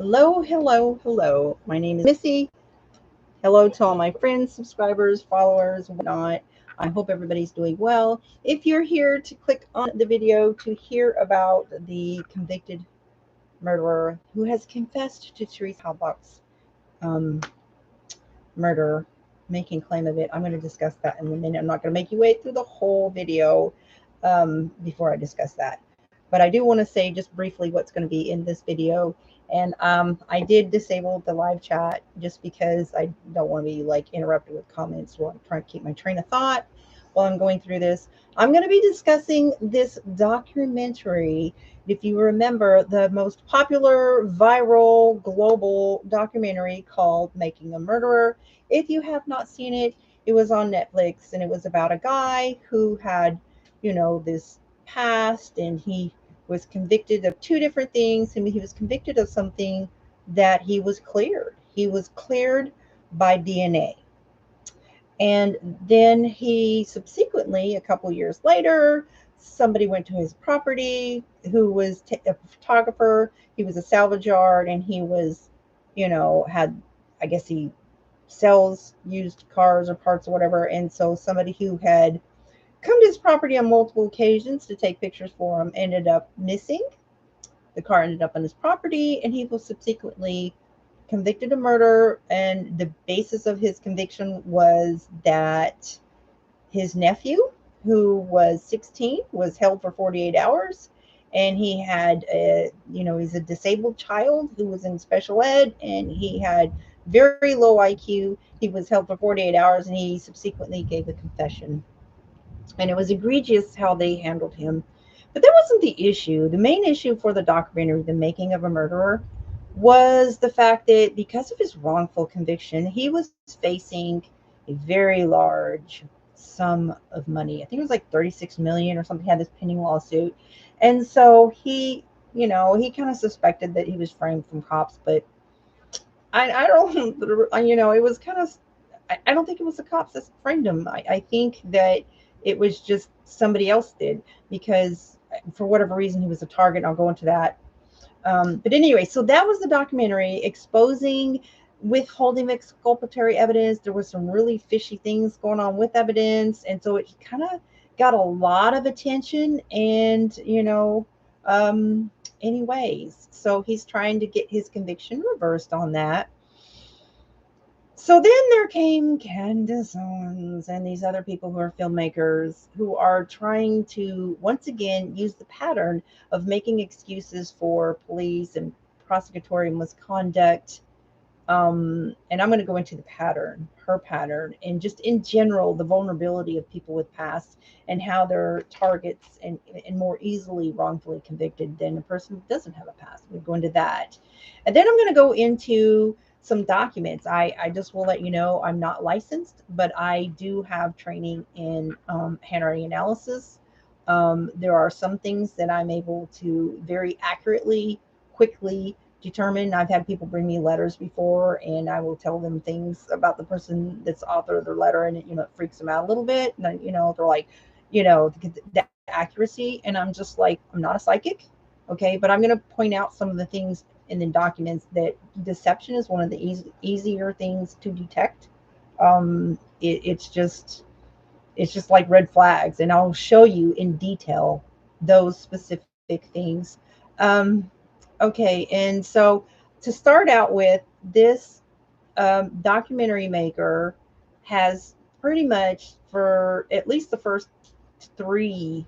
Hello, hello, hello. My name is Missy. Hello to all my friends, subscribers, followers, whatnot. I hope everybody's doing well. If you're here to click on the video to hear about the convicted murderer who has confessed to Theresa Halbachs' um, murder, making claim of it, I'm going to discuss that in a minute. I'm not going to make you wait through the whole video before I discuss that. But I do want to say just briefly what's going to be in this video. And I did disable the live chat just because I don't want to be like interrupted with comments while I'm trying to keep my train of thought while I'm going through this. I'm going to be discussing this documentary. If you remember, the most popular, viral, global documentary called Making a Murderer. If you have not seen it, it was on Netflix and it was about a guy who had, this past, and he was convicted of two different things. And he was convicted of something that he was cleared. He was cleared by DNA. And then he subsequently, a couple years later, somebody went to his property who was a photographer. He was a salvage yard, and he was, had, I guess he sells used cars or parts or whatever. And so somebody who had come to his property on multiple occasions to take pictures for him ended up missing. The car ended up on his property, and he was subsequently convicted of murder. And the basis of his conviction was that his nephew, who was 16, was held for 48 hours. And he had, he's a disabled child who was in special ed, and he had very low IQ. He was held for 48 hours, and he subsequently gave a confession. And it was egregious how they handled him. But that wasn't the issue. The main issue for the documentary, The Making of a Murderer, was the fact that because of his wrongful conviction, he was facing a very large sum of money. I think it was like 36 million or something. He had this pending lawsuit. And so he kind of suspected that he was framed from cops, but I don't, it was kind of, I don't think it was the cops that framed him. I think that it was just somebody else did, because for whatever reason he was a target. And I'll go into that. But anyway, so that was the documentary exposing withholding exculpatory evidence. There was some really fishy things going on with evidence. And so it kind of got a lot of attention. And, anyways, so he's trying to get his conviction reversed on that. So then there came Candace Owens and these other people who are filmmakers who are trying to once again use the pattern of making excuses for police and prosecutorial misconduct. And I'm going to go into the pattern, her pattern, and just in general, the vulnerability of people with past and how they're targets and more easily wrongfully convicted than a person who doesn't have a past. We'll go into that. And then I'm going to go into some documents. I just will let you know I'm not licensed, but I do have training in handwriting analysis. There are some things that I'm able to very accurately, quickly determine. I've had people bring me letters before, and I will tell them things about the person that's the author of their letter, and it freaks them out a little bit. And then, they're like, the accuracy, and I'm just like, I'm not a psychic, okay, but I'm going to point out some of the things in the documents that deception is one of the easier things to detect. It's just like red flags, and I'll show you in detail those specific things. Um, okay, and so to start out with, this documentary maker has pretty much, for at least the first three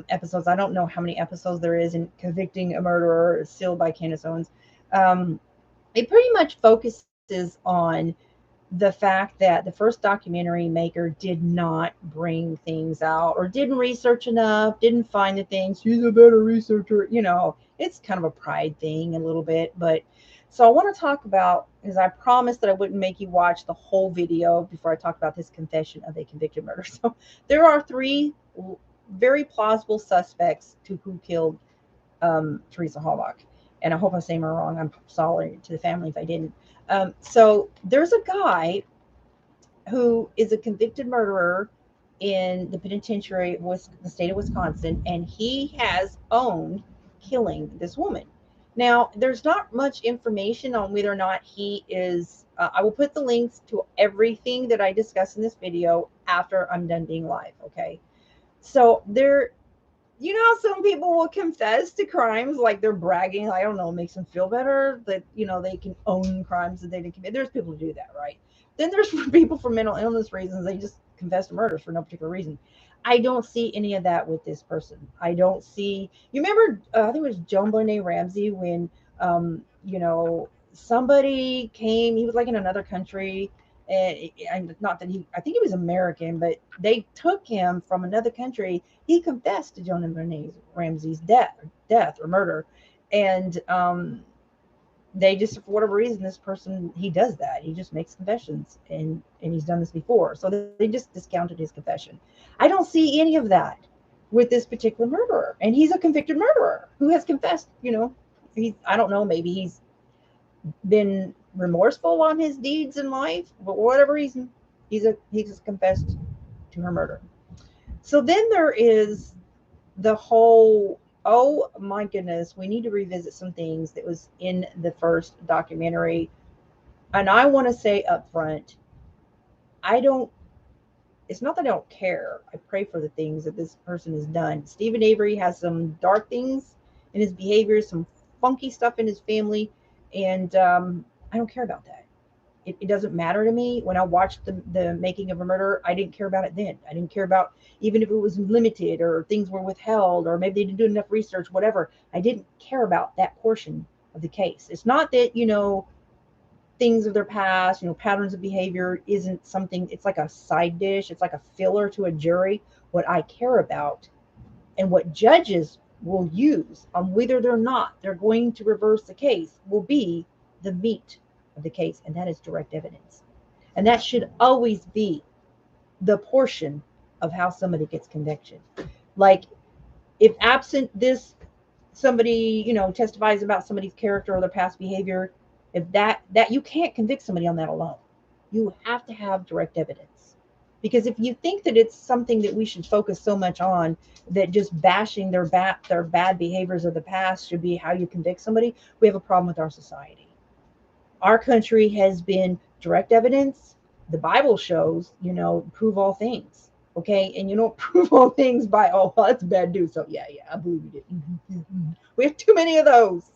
episodes, I don't know how many episodes there is in Convicting a Murderer, Sealed by Candace Owens. Um, it pretty much focuses on the fact that the first documentary maker did not bring things out or didn't research enough, didn't find the things. She's a better researcher. It's kind of a pride thing a little bit. But so I want to talk about, because I promised that I wouldn't make you watch the whole video before I talk about this confession of a convicted murder. So there are three very plausible suspects to who killed Theresa Halbach. And I hope I'm saying her wrong. I'm sorry to the family if I didn't. So there's a guy who is a convicted murderer in the penitentiary of the state of Wisconsin, and he has owned killing this woman. Now, there's not much information on whether or not he is. I will put the links to everything that I discuss in this video after I'm done being live. Okay. So there, you know, some people will confess to crimes like they're bragging. I don't know, makes them feel better that, you know, they can own crimes that they didn't commit. There's people who do that, right? Then there's people for mental illness reasons. They just confess to murders for no particular reason. I don't see any of that with this person. I don't see. You remember? I think it was Joan Bonet Ramsey when, you know, somebody came. He was like in another country, and not that he. I think he was American, but they took him from another country. He confessed to Joan Bonet Ramsey's death or murder, and they just, for whatever reason, this person, he does that. He just makes confessions, and he's done this before, so they just discounted his confession. I don't see any of that with this particular murderer, and he's a convicted murderer who has confessed. You know, I don't know, maybe he's been remorseful on his deeds in life, but for whatever reason, he's confessed to her murder. So then there is the whole, oh my goodness, we need to revisit some things that was in the first documentary. And I want to say up front, I don't, it's not that I don't care. I pray for the things that this person has done. Stephen Avery has some dark things in his behavior, some funky stuff in his family, and I don't care about that. It doesn't matter to me. When I watched the making of a murder, I didn't care about it then. I didn't care about even if it was limited or things were withheld or maybe they didn't do enough research, whatever. I didn't care about that portion of the case. It's not that, you know, things of their past, you know, patterns of behavior isn't something, it's like a side dish, it's like a filler to a jury. What I care about and what judges will use on whether or not they're going to reverse the case will be the meat of the case, and that is direct evidence. And that should always be the portion of how somebody gets conviction. Like, if absent this, somebody, you know, testifies about somebody's character or their past behavior, if that you can't convict somebody on that alone. You have to have direct evidence. Because if you think that it's something that we should focus so much on, that just bashing their bad behaviors of the past should be how you convict somebody, we have a problem with our society. Our country has been direct evidence. The Bible shows, you know, prove all things. Okay. And you don't prove all things by, oh, well, that's bad news. So yeah, I believe you did. We have too many of those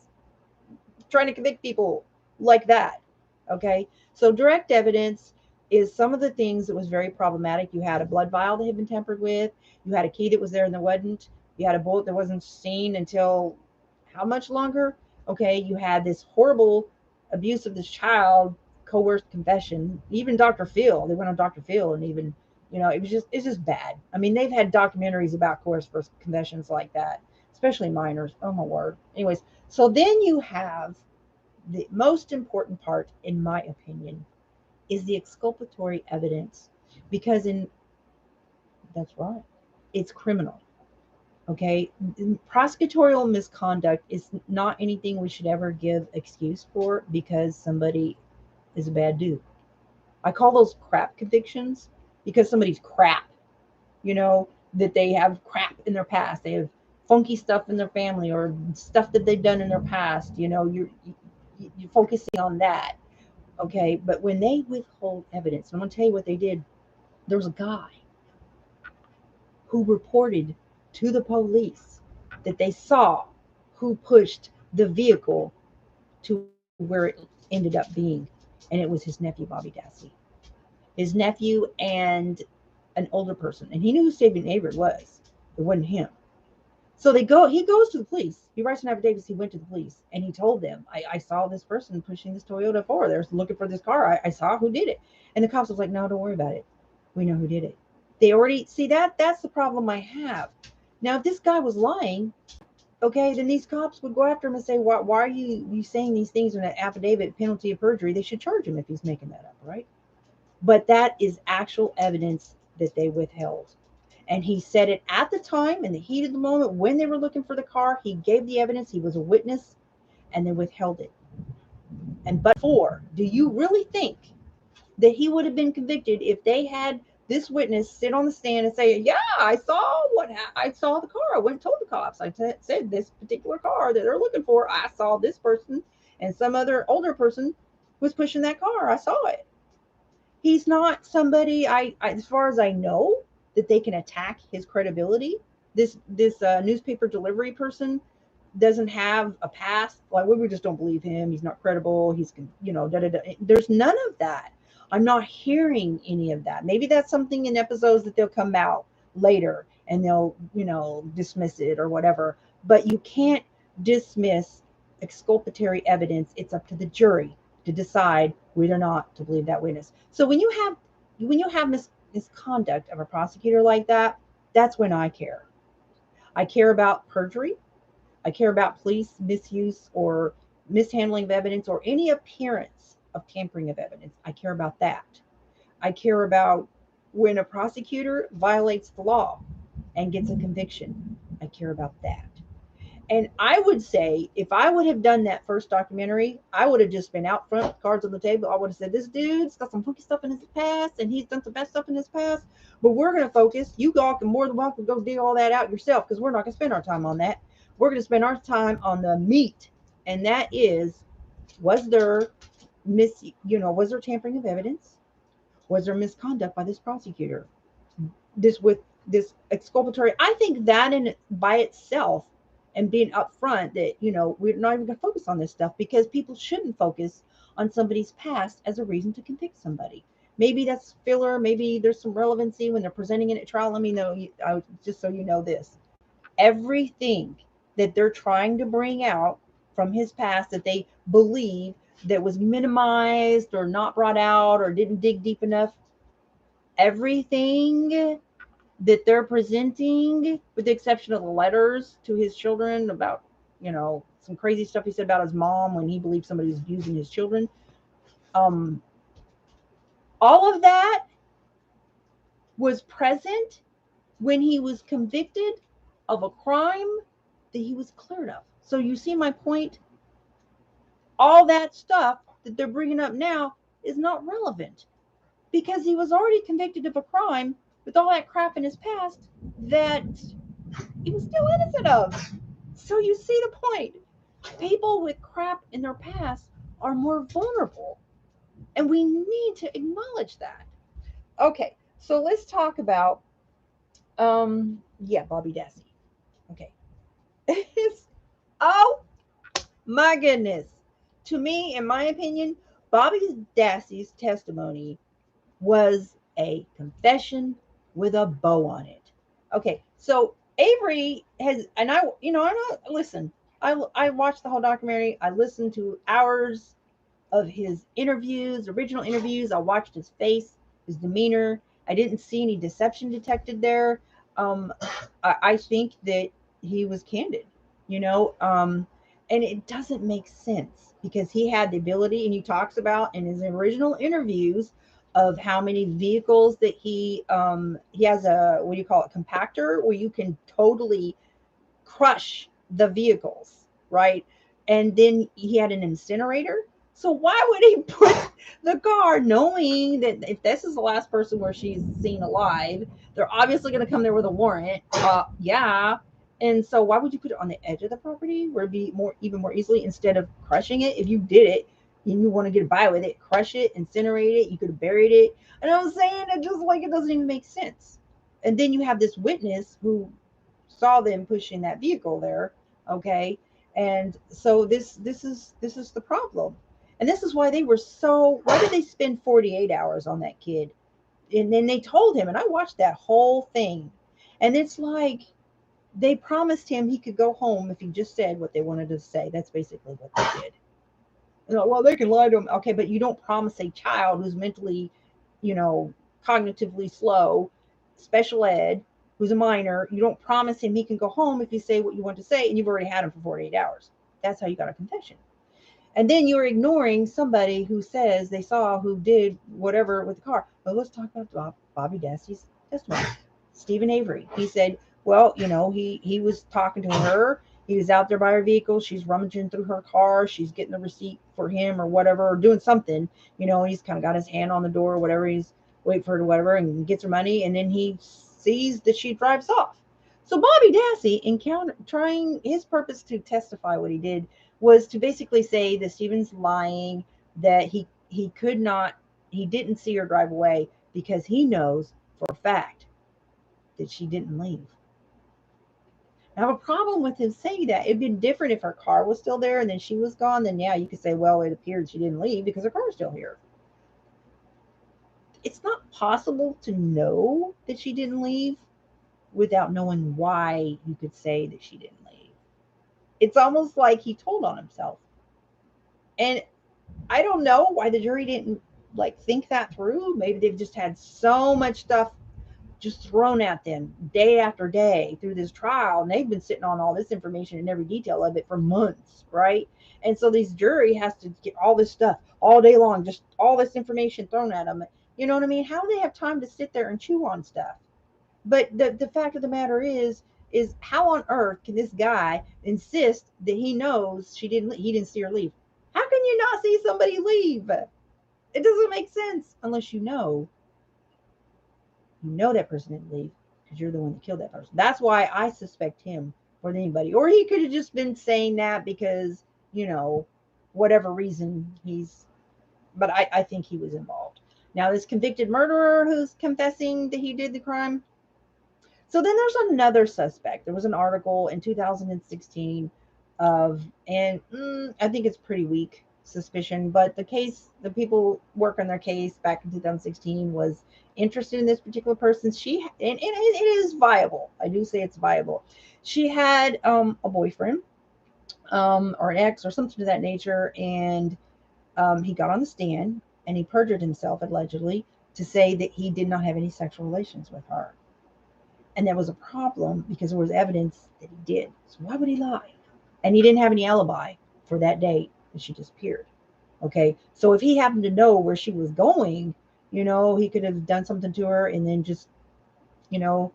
trying to convict people like that. Okay. So direct evidence is some of the things that was very problematic. You had a blood vial that had been tampered with. You had a key that was there and there wasn't. You had a bullet that wasn't seen until how much longer? Okay. You had this horrible abuse of this child, coerced confession. Even Dr. Phil, they went on Dr. Phil and even, you know, it's just bad. I mean, they've had documentaries about coerced confessions like that, especially minors. Oh my word. Anyways, so then you have the most important part, in my opinion, is the exculpatory evidence, because in that's right, it's criminal. Okay, prosecutorial misconduct is not anything we should ever give excuse for because somebody is a bad dude. I call those crap convictions because somebody's crap. You know, that they have crap in their past. They have funky stuff in their family or stuff that they've done in their past. You know, you're focusing on that. Okay, but when they withhold evidence, I'm going to tell you what they did. There was a guy who reported to the police that they saw who pushed the vehicle to where it ended up being, and it was his nephew, Bobby Dassey. His nephew and an older person, and he knew who Stephen Avery was. It wasn't him. So he goes to the police. He writes an affidavit. He went to the police and he told them, I saw this person pushing this Toyota 4. They're looking for this car. I saw who did it. And the cops was like, no, don't worry about it. We know who did it. They already see that's the problem I have. Now, if this guy was lying, okay, then these cops would go after him and say, why are you saying these things in an affidavit, penalty of perjury? They should charge him if he's making that up, right? But that is actual evidence that they withheld. And he said it at the time, in the heat of the moment, when they were looking for the car. He gave the evidence. He was a witness, and they withheld it. And but for, do you really think that he would have been convicted if they had this witness sit on the stand and say, yeah, I saw the car. I went and told the cops. Said this particular car that they're looking for. I saw this person and some other older person was pushing that car. I saw it. He's not somebody as far as I know, that they can attack his credibility. This newspaper delivery person doesn't have a past. Like, we just don't believe him. He's not credible. He's, da, da, da. There's none of that. I'm not hearing any of that. Maybe that's something in episodes that they'll come out later and they'll, dismiss it or whatever. But you can't dismiss exculpatory evidence. It's up to the jury to decide whether or not to believe that witness. So when you have misconduct of a prosecutor like that, that's when I care. I care about perjury. I care about police misuse or mishandling of evidence or any appearance of tampering of evidence. I care about that. I care about when a prosecutor violates the law and gets a conviction. I care about that. And I would say, if I would have done that first documentary, I would have just been out front, cards on the table. I would have said, this dude's got some funky stuff in his past, and he's done some bad stuff in his past. But we're going to focus. You all can more than welcome to go dig all that out yourself, because we're not going to spend our time on that. We're going to spend our time on the meat, and that is, was there was there tampering of evidence? Was there misconduct by this prosecutor? This exculpatory. I think that by itself, and being upfront that we're not even going to focus on this stuff, because people shouldn't focus on somebody's past as a reason to convict somebody. Maybe that's filler. Maybe there's some relevancy when they're presenting it at trial. Let me know, just so you know this. Everything that they're trying to bring out from his past that they believe that was minimized or not brought out or didn't dig deep enough, everything that they're presenting, with the exception of the letters to his children about, some crazy stuff he said about his mom when he believed somebody was abusing his children. All of that was present when he was convicted of a crime that he was cleared of. So you see my point? All that stuff that they're bringing up now is not relevant, because he was already convicted of a crime with all that crap in his past that he was still innocent of. So you see the point. People with crap in their past are more vulnerable, and we need to acknowledge that. Okay, so let's talk about Bobby Dassey. Okay. Oh my goodness. To me, in my opinion, Bobby Dassey's testimony was a confession with a bow on it. Okay, so Avery has, and I watched the whole documentary. I listened to hours of his interviews, original interviews. I watched his face, his demeanor. I didn't see any deception detected there. I think that he was candid, and it doesn't make sense, because he had the ability, and he talks about in his original interviews of how many vehicles that he has a, what do you call it, compactor, where you can totally crush the vehicles, right? And then he had an incinerator. So why would he put the car, knowing that if this is the last person where she's seen alive, they're obviously going to come there with a warrant? Yeah. And so why would you put it on the edge of the property where it'd be even more easily, instead of crushing it? If you did it and you want to get by with it, crush it, incinerate it. You could have buried it. And I'm saying, it doesn't even make sense. And then you have this witness who saw them pushing that vehicle there. Okay. And so this is the problem. And this is why why did they spend 48 hours on that kid? And then they told him, and I watched that whole thing, and it's like they promised him he could go home if he just said what they wanted to say. That's basically what they did. Well, they can lie to him. Okay, but you don't promise a child who's mentally, cognitively slow, special ed, who's a minor, you don't promise him he can go home if you say what you want to say, and you've already had him for 48 hours. That's how you got a confession. And then you're ignoring somebody who says they saw who did whatever with the car. But let's talk about Bobby Dassey's testimony. Stephen Avery. He said, well, he was talking to her. He was out there by her vehicle. She's rummaging through her car. She's getting the receipt for him or whatever, or doing something. He's kind of got his hand on the door or whatever. He's wait for her to whatever, and gets her money, and then he sees that she drives off. So Bobby Dassey, trying his purpose to testify what he did was to basically say that Stephen's lying, that he could not, he didn't see her drive away because he knows for a fact that she didn't leave. I have a problem with him saying that. It'd been different if her car was still there and then she was gone. Then yeah, you could say, well, it appeared she didn't leave because her car's still here. It's not possible to know that she didn't leave without knowing why you could say that she didn't leave. It's almost like he told on himself. And I don't know why the jury didn't like think that through. Maybe they've just had so much stuff just thrown at them day after day through this trial, and they've been sitting on all this information and every detail of it for months, right? And so these jury has to get all this stuff all day long, just all this information thrown at them. You know what I mean? How do they have time to sit there and chew on stuff? But the fact of the matter is how on earth can this guy insist that he knows he didn't see her leave? How can you not see somebody leave? It doesn't make sense unless you know that person didn't leave because you're the one that killed that person. That's why I suspect him more than anybody. Or he could have just been saying that because, you know, whatever reason but I think he was involved. Now, this convicted murderer who's confessing that he did the crime. So then there's another suspect. There was an article in 2016 of, and I think it's pretty weak suspicion, but the people work on their case back in 2016 was interested in this particular person. And it is viable. I do say it's viable. She had a boyfriend or an ex or something to that nature, and he got on the stand and he perjured himself allegedly to say that he did not have any sexual relations with her. And there was a problem because there was evidence that he did. So why would he lie? And he didn't have any alibi for that date that she disappeared. Okay. So if he happened to know where she was going, he could have done something to her and then just, you know,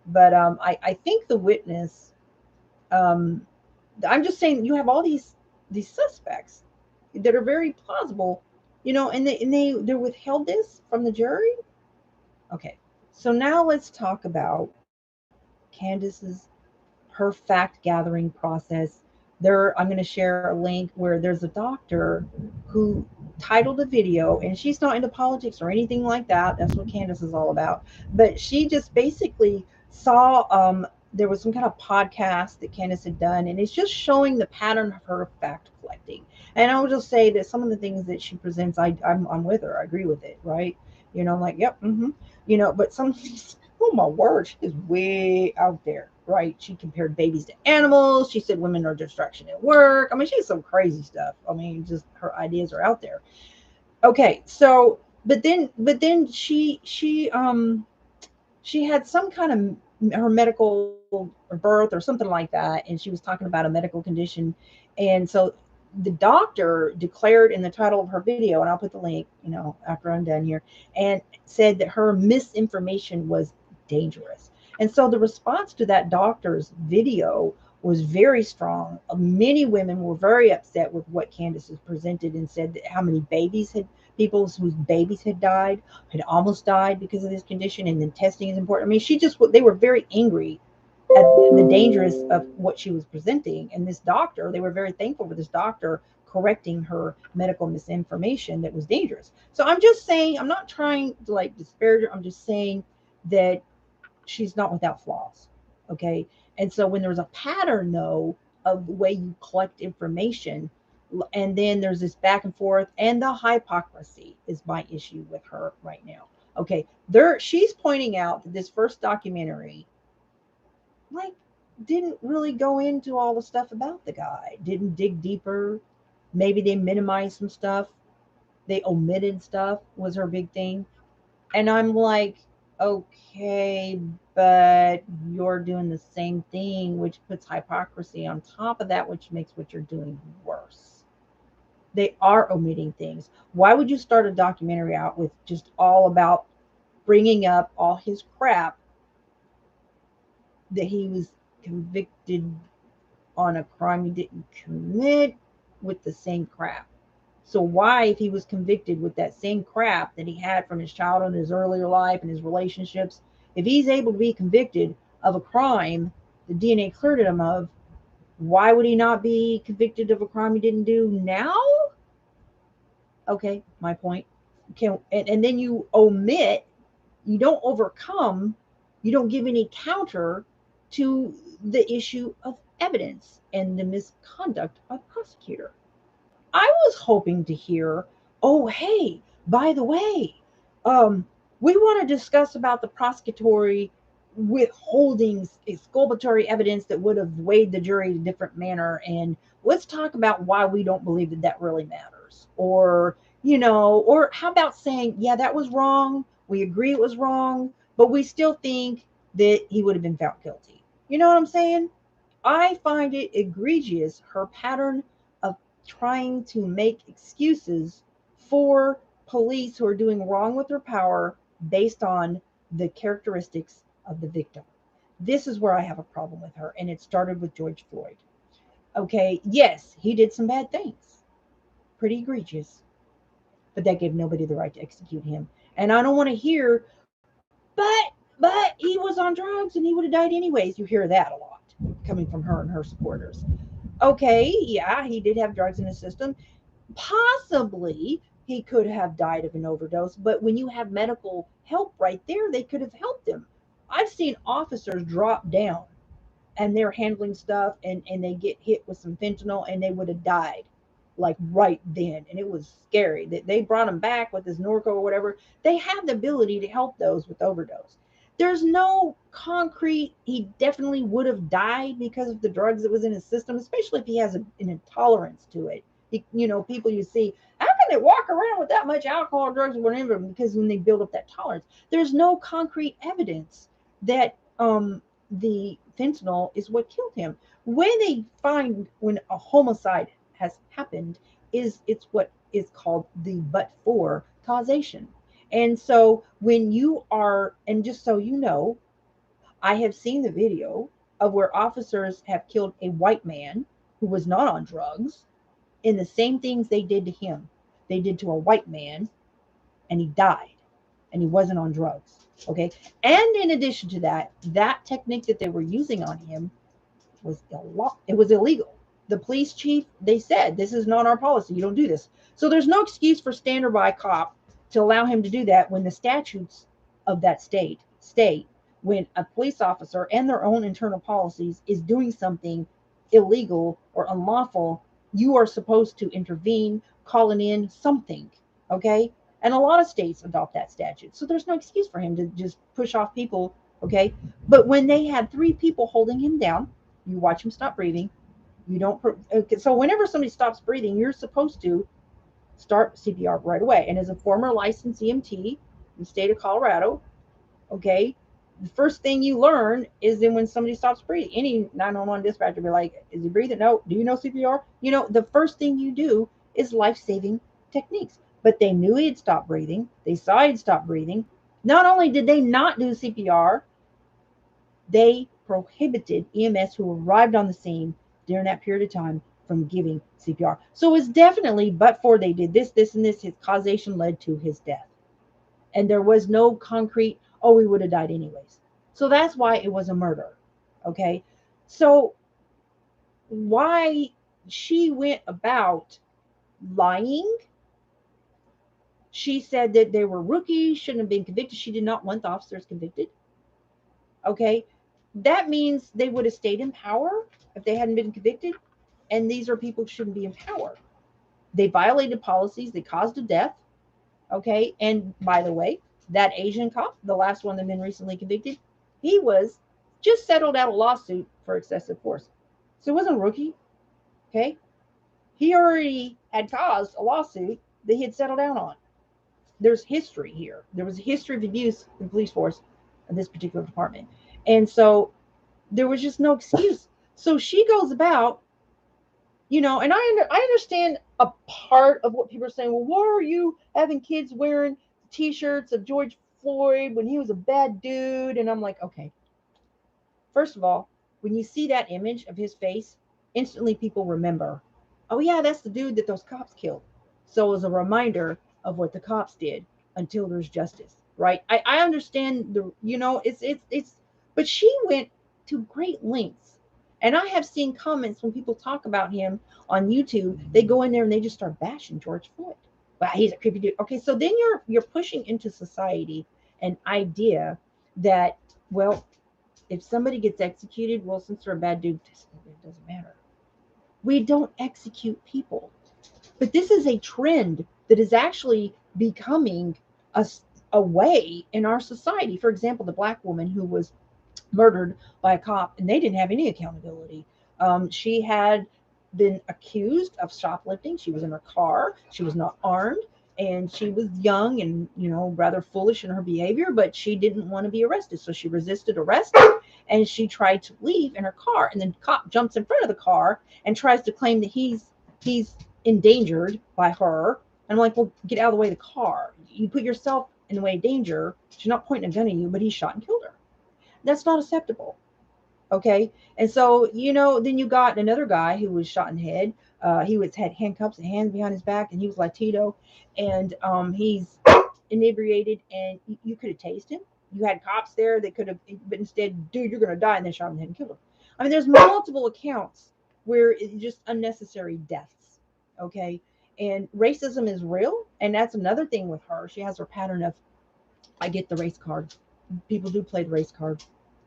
but I think the witness, um, I'm just saying you have all these suspects that are very plausible, and they withheld this from the jury. Okay. So now let's talk about Candace's her fact gathering process. I'm going to share a link where there's a doctor who titled a video, and she's not into politics or anything like that. That's what Candace is all about. But she just basically saw there was some kind of podcast that Candace had done, and it's just showing the pattern of her fact collecting. And I will just say that some of the things that she presents, I'm with her. I agree with it, right? I'm like, yep, but some oh my word, she is way out there, right? She compared babies to animals. She said women are distraction at work. I mean, she has some crazy stuff. I mean, just her ideas are out there. Okay, so but then she had some kind of her medical birth or something like that, and she was talking about a medical condition, and so the doctor declared in the title of her video, and I'll put the link, after I'm done here, and said that her misinformation was dangerous. And so the response to that doctor's video was very strong. Many women were very upset with what Candace has presented and said that how many people whose babies had almost died because of this condition, and then testing is important. I mean, they were very angry at the dangerous of what she was presenting. And this doctor, they were very thankful for this doctor correcting her medical misinformation that was dangerous. So I'm just saying, I'm not trying to like disparage her. I'm just saying that she's not without flaws. Okay. And so when there's a pattern though of the way you collect information, and then there's this back and forth, and the hypocrisy is my issue with her right now. Okay. She's pointing out that this first documentary like didn't really go into all the stuff about the guy, didn't dig deeper. Maybe they minimized some stuff, they omitted stuff was her big thing. And I'm like, okay, but you're doing the same thing, which puts hypocrisy on top of that, which makes what you're doing worse. They are omitting things. Why would you start a documentary out with just all about bringing up all his crap that he was convicted on a crime he didn't commit with the same crap? So why, if he was convicted with that same crap that he had from his childhood and his earlier life and his relationships, if he's able to be convicted of a crime the DNA cleared him of, why would he not be convicted of a crime he didn't do now? Okay, my point. And then you omit, you don't overcome, you don't give any counter to the issue of evidence and the misconduct of prosecutor. I was hoping to hear, oh, hey, by the way, um, we want to discuss about the prosecutory withholding exculpatory evidence that would have weighed the jury in a different manner. And let's talk about why we don't believe that that really matters. Or, or how about saying, yeah, that was wrong. We agree it was wrong, but we still think that he would have been found guilty. You know what I'm saying? I find it egregious, her pattern of trying to make excuses for police who are doing wrong with their power based on the characteristics of the victim. This is where I have a problem with her, and it started with George Floyd. Okay, yes, he did some bad things, pretty egregious, but that gave nobody the right to execute him. And I don't want to hear, but he was on drugs and he would have died anyways. You hear that a lot coming from her and her supporters. Okay, yeah, he did have drugs in his system. Possibly he could have died of an overdose, but when you have medical help right there, they could have helped him. I've seen officers drop down and they're handling stuff and they get hit with some fentanyl and they would have died like right then. And it was scary that they brought him back with his Norco or whatever. They have the ability to help those with overdose. There's no concrete, he definitely would have died because of the drugs that was in his system, especially if he has an intolerance to it. People you see, how can they walk around with that much alcohol or drugs or whatever? Because when they build up that tolerance, there's no concrete evidence that the fentanyl is what killed him. When they find when a homicide has happened, it's what is called the but for causation. And so when you are, and just so you know, I have seen the video of where officers have killed a white man who was not on drugs in the same things they did to him. They did to a white man and he died and he wasn't on drugs. Okay. And in addition to that, that technique that they were using on him it was illegal. The police chief, they said, this is not our policy. You don't do this. So there's no excuse for stand by cop to allow him to do that when the statutes of that state when a police officer and their own internal policies is doing something illegal or unlawful, you are supposed to intervene, calling in something. Okay. And a lot of states adopt that statute. So there's no excuse for him to just push off people. Okay. But when they had three people holding him down, you watch him stop breathing. You don't. Okay, so whenever somebody stops breathing, you're supposed to start CPR right away. And as a former licensed EMT in the state of Colorado, okay, the first thing you learn is then when somebody stops breathing, any 911 dispatcher will be like, is he breathing? No. Do you know CPR? The first thing you do is life-saving techniques. But they knew he had stopped breathing. They saw he had stopped breathing. Not only did they not do CPR, they prohibited EMS who arrived on the scene during that period of time from giving CPR. So it's definitely, but for they did this, and this, his causation led to his death. And there was no concrete, oh, he would have died anyways. So that's why it was a murder. Okay. So why she went about lying, she said that they were rookies, shouldn't have been convicted. She did not want the officers convicted. Okay. That means they would have stayed in power if they hadn't been convicted. And these are people who shouldn't be in power. They violated policies. They caused a death. Okay. And by the way, that Asian cop, the last one that been recently convicted, he was just settled out a lawsuit for excessive force. So it wasn't a rookie. Okay. He already had caused a lawsuit that he had settled down on. There's history here. There was a history of abuse in the police force in this particular department. And so there was just no excuse. So she goes about, and I understand a part of what people are saying. Well, why are you having kids wearing T-shirts of George Floyd when he was a bad dude? And I'm like, okay. First of all, when you see that image of his face, instantly people remember, oh yeah, that's the dude that those cops killed. So as a reminder of what the cops did until there's justice, right? I understand the, it's, but she went to great lengths. And I have seen comments when people talk about him on YouTube, they go in there and they just start bashing George Floyd. Wow, he's a creepy dude. Okay, so then you're pushing into society an idea that, well, if somebody gets executed, well, since they're a bad dude, it doesn't matter. We don't execute people. But this is a trend that is actually becoming a, a way in our society. For example, the black woman who was murdered by a cop, and they didn't have any accountability. She had been accused of shoplifting. She was in her car. She was not armed, and she was young and rather foolish in her behavior. But she didn't want to be arrested, so she resisted arrest, and she tried to leave in her car. And then the cop jumps in front of the car and tries to claim that he's endangered by her. And I'm like, well, get out of the way of the car. You put yourself in the way of danger. She's not pointing a gun at you, but he shot and killed her. That's not acceptable. Okay. And so, then you got another guy who was shot in the head. He had handcuffs and hands behind his back, and he was Latino, and he's inebriated, and you could have tased him. You had cops there that could have, but instead, dude, you're going to die, and then shot him in the head and killed him. I mean, there's multiple accounts where it's just unnecessary deaths. Okay. And racism is real. And that's another thing with her. She has her pattern of, I get the race card. People do play the race card.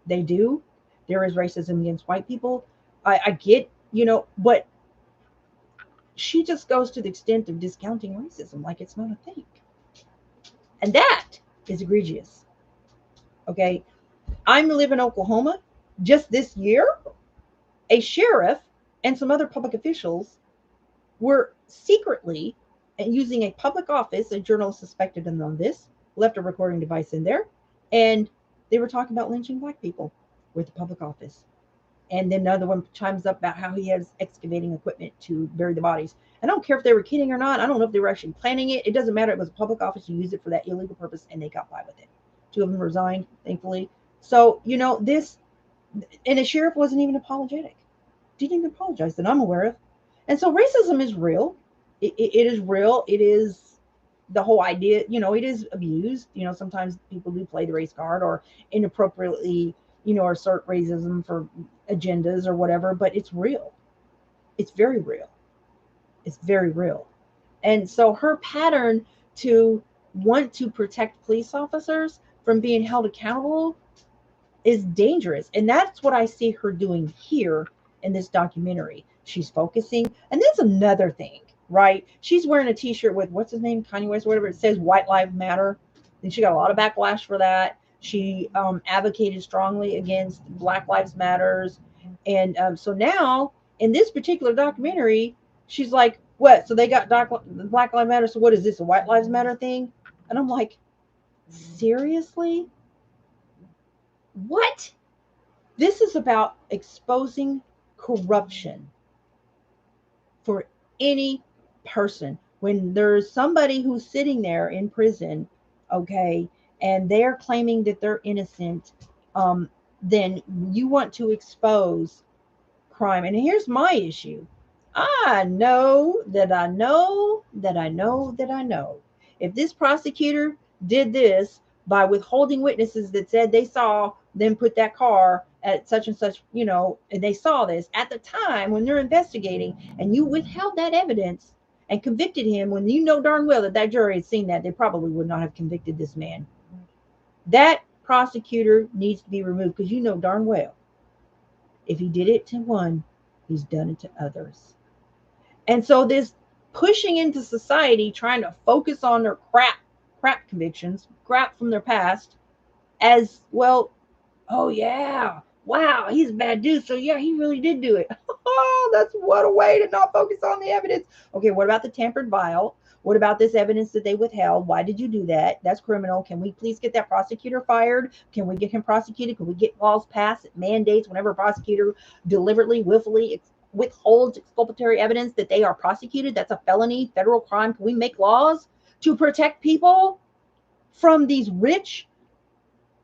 They do. There is racism against white people. I get, but she just goes to the extent of discounting racism like it's not a thing. And that is egregious. Okay. I live in Oklahoma. Just this year, a sheriff and some other public officials were secretly, and using a public office, a journalist suspected them on this, left a recording device in there, and they were talking about lynching black people with the public office. And then another one chimes up about how he has excavating equipment to bury the bodies. I don't care if they were kidding or not. I don't know if they were actually planning it. It doesn't matter. It was a public office. You used it for that illegal purpose, and they got by with it. Two of them resigned, thankfully. So, this, and the sheriff wasn't even apologetic. Didn't even apologize that I'm aware of. And so racism is real. It is real. It is the whole idea, it is abused. Sometimes people do play the race card or inappropriately, assert racism for agendas or whatever, but it's real. It's very real. It's very real. And so her pattern to want to protect police officers from being held accountable is dangerous. And that's what I see her doing here in this documentary. She's focusing, and that's another thing, right? She's wearing a t-shirt with, what's his name, Kanye West, whatever, it says White Lives Matter. And she got a lot of backlash for that. She advocated strongly against Black Lives Matters. And so now in this particular documentary, she's like, what? So they got Black Lives Matter. So what is this, a White Lives Matter thing? And I'm like, seriously? What? This is about exposing corruption for any person. When there's somebody who's sitting there in prison, okay, and they're claiming that they're innocent, then you want to expose crime. And here's my issue. I know that I know that I know that I know. If this prosecutor did this by withholding witnesses that said they saw them put that car at such and such, and they saw this at the time when they're investigating, and you withheld that evidence and convicted him when you know darn well that that jury had seen that, they probably would not have convicted this man. That prosecutor needs to be removed, because you know darn well if he did it to one, he's done it to others. And so this pushing into society, trying to focus on their crap convictions, crap from their past, as well. Oh yeah, wow, he's a bad dude. So yeah, he really did do it. Oh, that's what a way to not focus on the evidence. Okay, what about the tampered vial? What about this evidence that they withheld? Why did you do that? That's criminal. Can we please get that prosecutor fired? Can we get him prosecuted? Can we get laws passed that mandates whenever a prosecutor deliberately, willfully withholds exculpatory evidence that they are prosecuted? That's a felony, federal crime. Can we make laws to protect people from these rich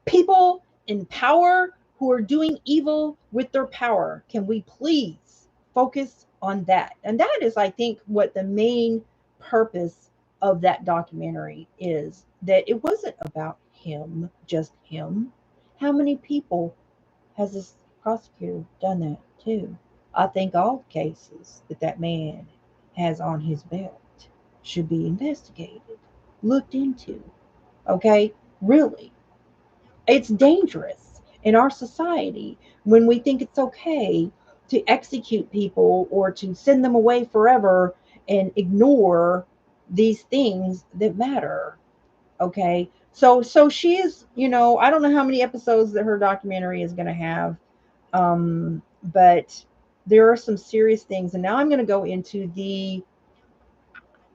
people in power who are doing evil with their power? Can we please focus on that? And that is, I think, what the main purpose of that documentary is that it wasn't about him, just him. How many people has this prosecutor done that too? I think all cases that that man has on his belt should be investigated, looked into. Okay? Really. It's dangerous in our society when we think it's okay to execute people or to send them away forever and ignore these things that matter. Okay. So she is, I don't know how many episodes that her documentary is going to have. But there are some serious things. And now I'm going to go into the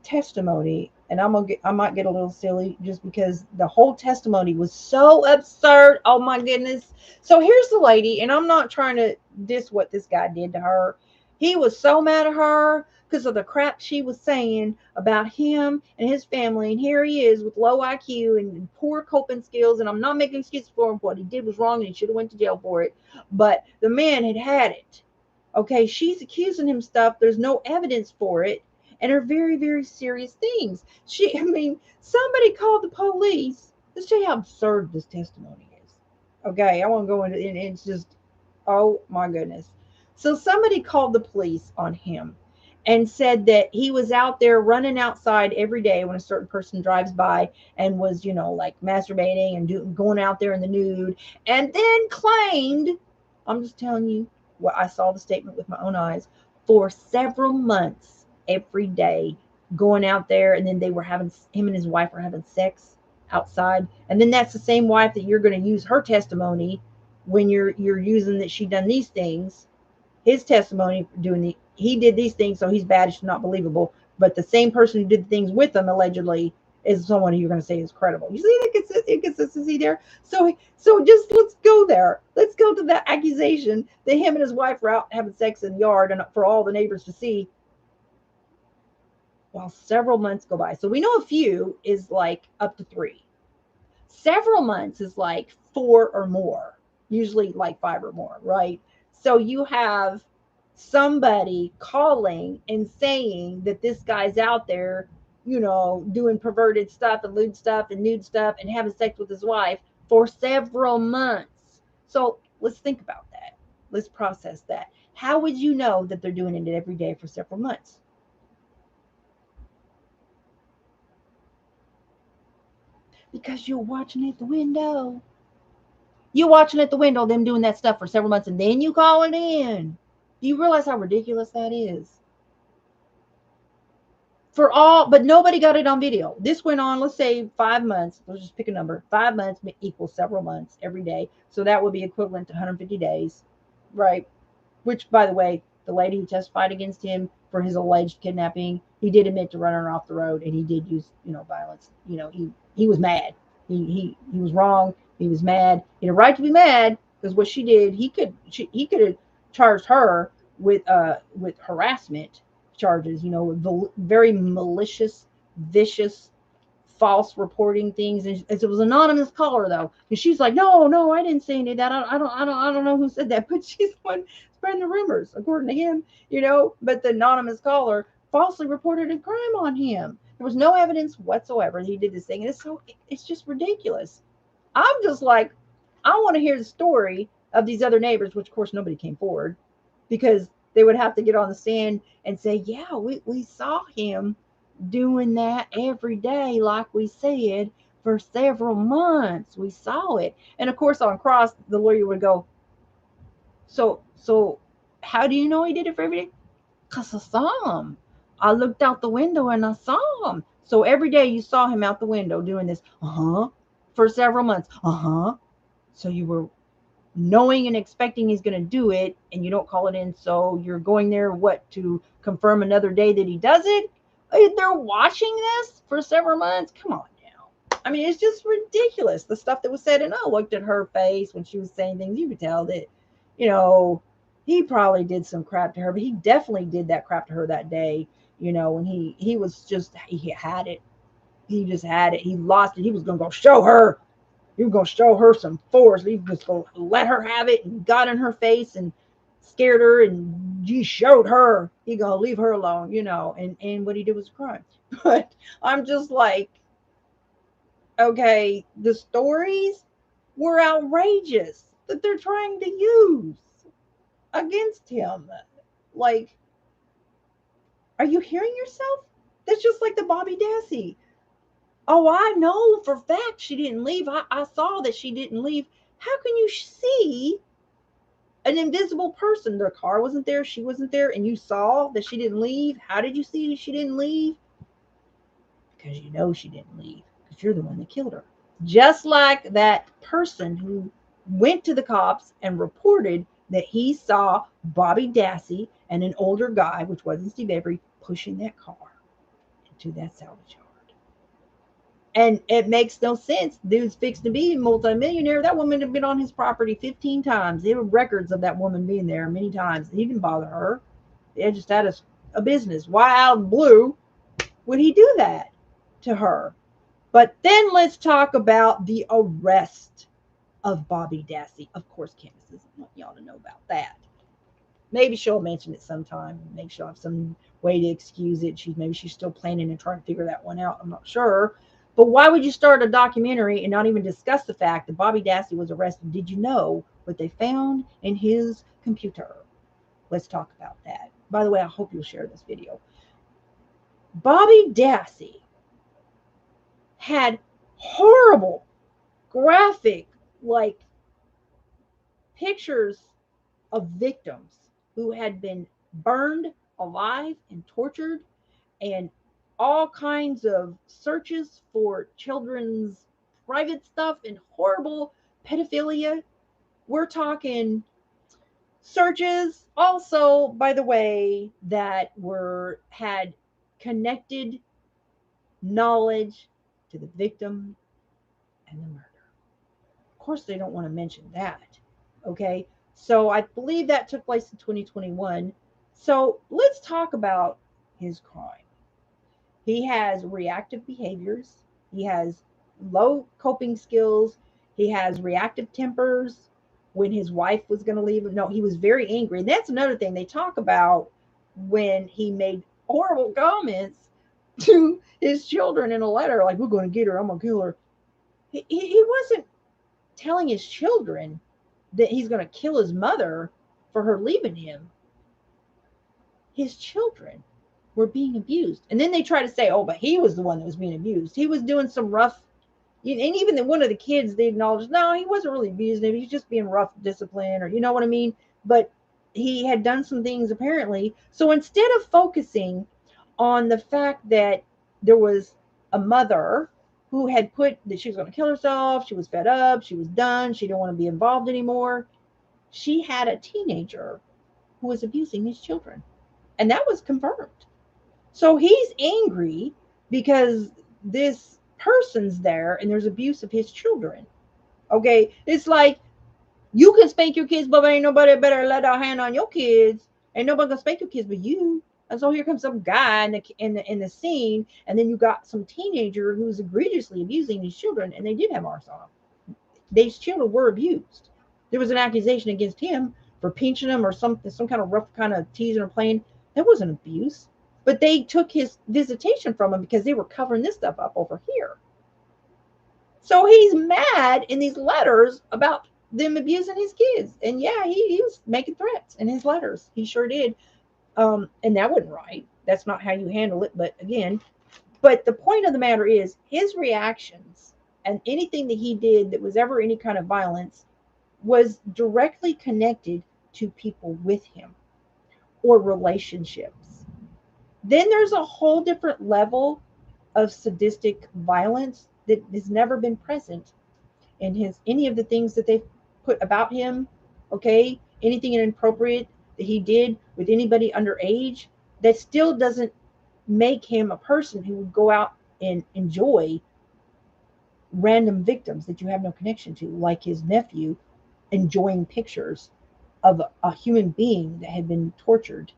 testimony, and I might get a little silly just because the whole testimony was so absurd. Oh my goodness. So here's the lady, and I'm not trying to diss what this guy did to her. He was so mad at her because of the crap she was saying about him and his family, and here he is with low IQ and poor coping skills, and I'm not making excuses for him. What he did was wrong and he should have went to jail for it, but the man had it. Okay, she's accusing him stuff, there's no evidence for it, and are very, very serious things. Somebody called the police. Let's tell you how absurd this testimony is. Okay, I won't go into it. It's just, oh my goodness. So somebody called the police on him and said that he was out there running outside every day when a certain person drives by and was, like masturbating and going out there in the nude, and then claimed, I'm just telling you what I saw the statement with my own eyes, for several months every day going out there, and then they were having, him and his wife were having sex outside, and then that's the same wife that you're going to use her testimony when you're using that she done these things, his testimony for doing he did these things, so he's bad, it's not believable, but the same person who did the things with him allegedly is someone who you're going to say is credible. You see the inconsistency there? So just let's go there. Let's go to that accusation that him and his wife were out having sex in the yard and for all the neighbors to see, while several months go by. So we know a few is like up to 3. Several months is like 4 or more, usually like 5 or more, right? So you have somebody calling and saying that this guy's out there, doing perverted stuff and lewd stuff and nude stuff and having sex with his wife for several months. So let's think about that. Let's process that. How would you know that they're doing it every day for several months? Because you're watching at the window. You watching at the window, them doing that stuff for several months, and then you call it in. Do you realize how ridiculous that is? But nobody got it on video. This went on, let's say 5 months. Let's just pick a number. 5 months equals several months every day. So that would be equivalent to 150 days, right? Which, by the way, the lady who testified against him for his alleged kidnapping, he did admit to running her off the road, and he did use, violence. He was mad. He was wrong. He was mad. He had a right to be mad because what she did, he could have charged her with harassment charges. Very malicious, vicious, false reporting things, and it was anonymous caller though, and she's like, no, I didn't say any of that. I don't know who said that, but she's the one spreading the rumors according to him. But the anonymous caller falsely reported a crime on him. There was no evidence whatsoever he did this thing, and it's just ridiculous. I'm just like, I want to hear the story of these other neighbors, which of course nobody came forward because they would have to get on the stand and say, yeah, we saw him doing that every day, like we said, for several months. We saw it. And of course, on cross, the lawyer would go, so how do you know he did it for every day? Because I saw him. I looked out the window and I saw him. So every day you saw him out the window doing this, for several months, So you were knowing and expecting he's going to do it, and you don't call it in. So you're going there, to confirm another day that he does it? They're watching this for several months. Come on now. I mean, it's just ridiculous. The stuff that was said, and I looked at her face when she was saying things. You could tell that, he probably did some crap to her, but he definitely did that crap to her that day. When he was just, he had it. He just had it. He lost it. He was going to go show her. He was going to show her some force. He was going to let her have it, and got in her face and scared her and you showed her, you gonna leave her alone, and what he did was a crime. But I'm just like, okay, the stories were outrageous that they're trying to use against him. Like, are you hearing yourself? That's just like the Bobby Dassey. Oh, I know for fact she didn't leave. I saw that she didn't leave. How can you see an invisible person? Their car wasn't there, she wasn't there, and you saw that she didn't leave? How did you see she didn't leave? Because you know she didn't leave, because you're the one that killed her. Just like that person who went to the cops and reported that he saw Bobby Dassey and an older guy, which wasn't Steve Avery, pushing that car into that salvage yard. And it makes no sense. Dude's fixed to be a multimillionaire. That woman had been on his property 15 times. There were records of that woman being there many times. He didn't bother her. They just had a business. Why out of blue would he do that to her? But then let's talk about the arrest of Bobby Dassey. Of course, Candace doesn't want y'all to know about that. Maybe she'll mention it sometime. Maybe she'll have some way to excuse it. Maybe she's still planning and trying to figure that one out. I'm not sure. But why would you start a documentary and not even discuss the fact that Bobby Dassey was arrested? Did you know what they found in his computer? Let's talk about that. By the way, I hope you'll share this video. Bobby Dassey had horrible, graphic, like, pictures of victims who had been burned alive and tortured, and all kinds of searches for children's private stuff and horrible pedophilia. We're talking searches also, by the way, that had connected knowledge to the victim and the murder. Of course, they don't want to mention that. Okay, so I believe that took place in 2021. So let's talk about his crime. He has reactive behaviors. He has low coping skills. He has reactive tempers. When his wife was going to leave him, no, he was very angry. And that's another thing they talk about, when he made horrible comments to his children in a letter, like, we're going to get her, I'm going to kill her. He wasn't telling his children that he's going to kill his mother for her leaving him. His children were being abused. And then they try to say, oh, but he was the one that was being abused. He was doing some rough, and even one of the kids, they acknowledged, no, he wasn't really abusing him. He's just being rough discipline, or you know what I mean? But he had done some things apparently. So instead of focusing on the fact that there was a mother who had put that she was going to kill herself, she was fed up, she was done, she didn't want to be involved anymore, she had a teenager who was abusing his children. And that was confirmed. So he's angry because this person's there and there's abuse of his children. Okay, it's like, you can spank your kids, but ain't nobody better let a hand on your kids. Ain't nobody gonna spank your kids but you. And so here comes some guy in the scene, and then you got some teenager who's egregiously abusing these children, and they did have marks on them. These children were abused. There was an accusation against him for pinching them or some kind of rough kind of teasing or playing. That wasn't abuse. But they took his visitation from him because they were covering this stuff up over here. So he's mad in these letters about them abusing his kids. And yeah, he was making threats in his letters. He sure did. And that wasn't right. That's not how you handle it. But the point of the matter is, his reactions and anything that he did that was ever any kind of violence was directly connected to people with him or relationships. Then there's a whole different level of sadistic violence that has never been present in any of the things that they've put about him. Okay, anything inappropriate that he did with anybody underage, that still doesn't make him a person who would go out and enjoy random victims that you have no connection to, like his nephew enjoying pictures of a human being that had been tortured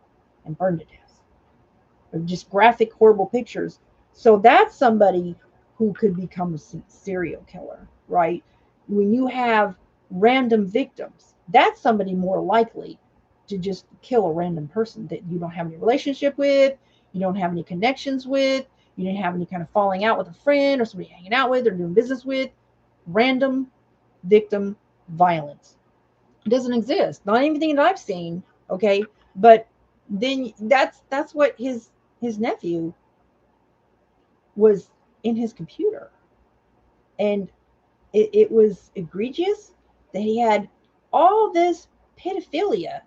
and burned to death. Or just graphic, horrible pictures. So that's somebody who could become a serial killer, right? When you have random victims, that's somebody more likely to just kill a random person that you don't have any relationship with, you don't have any connections with, you didn't have any kind of falling out with a friend or somebody hanging out with or doing business with. Random victim violence. It doesn't exist. Not anything that I've seen. Okay. But then that's what his nephew was in his computer. And it was egregious that he had all this pedophilia.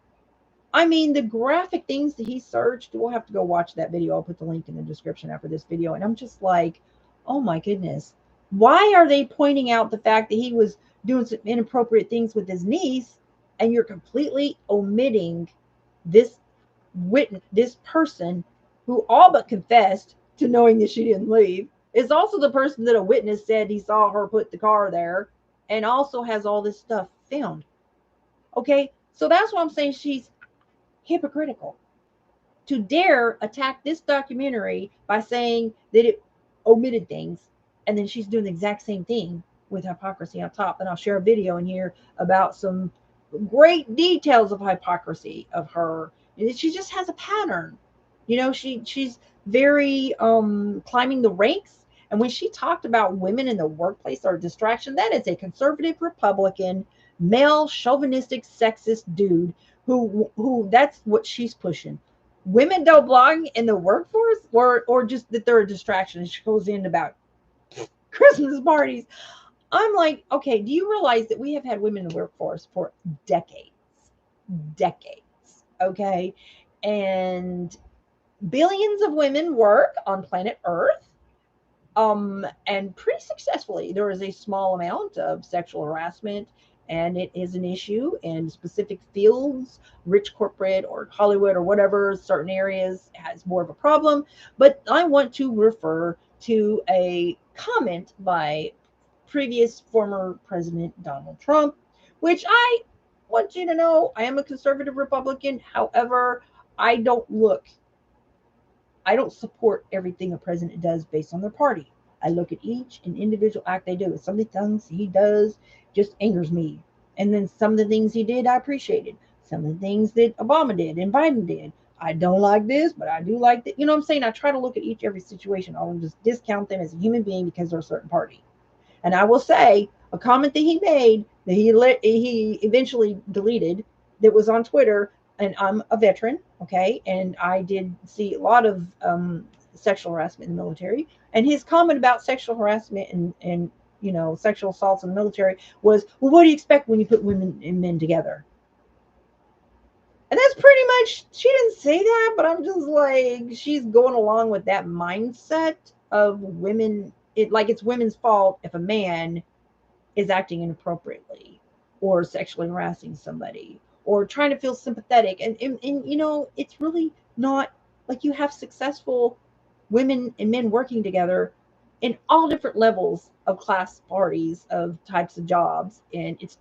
I mean, the graphic things that he searched, we'll have to go watch that video. I'll put the link in the description after this video. And I'm just like, oh my goodness. Why are they pointing out the fact that he was doing some inappropriate things with his niece, and you're completely omitting this this person who all but confessed to knowing that she didn't leave, is also the person that a witness said he saw her put the car there, and also has all this stuff filmed. Okay, so that's why I'm saying she's hypocritical to dare attack this documentary by saying that it omitted things, and then she's doing the exact same thing with hypocrisy on top. And I'll share a video in here about some great details of hypocrisy of her. She just has a pattern. She's very climbing the ranks. And when she talked about women in the workplace are a distraction, that is a conservative Republican, male, chauvinistic, sexist dude who that's what she's pushing. Women don't belong in the workforce, or just that they're a distraction. And she goes in about Christmas parties. I'm like, okay, do you realize that we have had women in the workforce for decades? Decades, okay? And billions of women work on planet Earth, and pretty successfully. There is a small amount of sexual harassment, and it is an issue in specific fields, rich corporate or Hollywood or whatever, certain areas has more of a problem. But I want to refer to a comment by previous former President Donald Trump, which I want you to know I am a conservative Republican. However, I don't support everything a president does based on their party. I look at each and individual act they do. Some of the things he does just angers me. And then some of the things he did, I appreciated. Some of the things that Obama did and Biden did, I don't like this, but I do like that. You know what I'm saying? I try to look at every situation. I don't just discount them as a human being because they're a certain party. And I will say a comment that he made that he eventually deleted, that was on Twitter. And I'm a veteran, okay, and I did see a lot of sexual harassment in the military. And his comment about sexual harassment and sexual assaults in the military was, well, what do you expect when you put women and men together? And that's pretty much, she didn't say that, but I'm just like, she's going along with that mindset of women. It's women's fault if a man is acting inappropriately or sexually harassing somebody or trying to feel sympathetic. And it's really not. Like, you have successful women and men working together in all different levels of class parties of types of jobs. And it's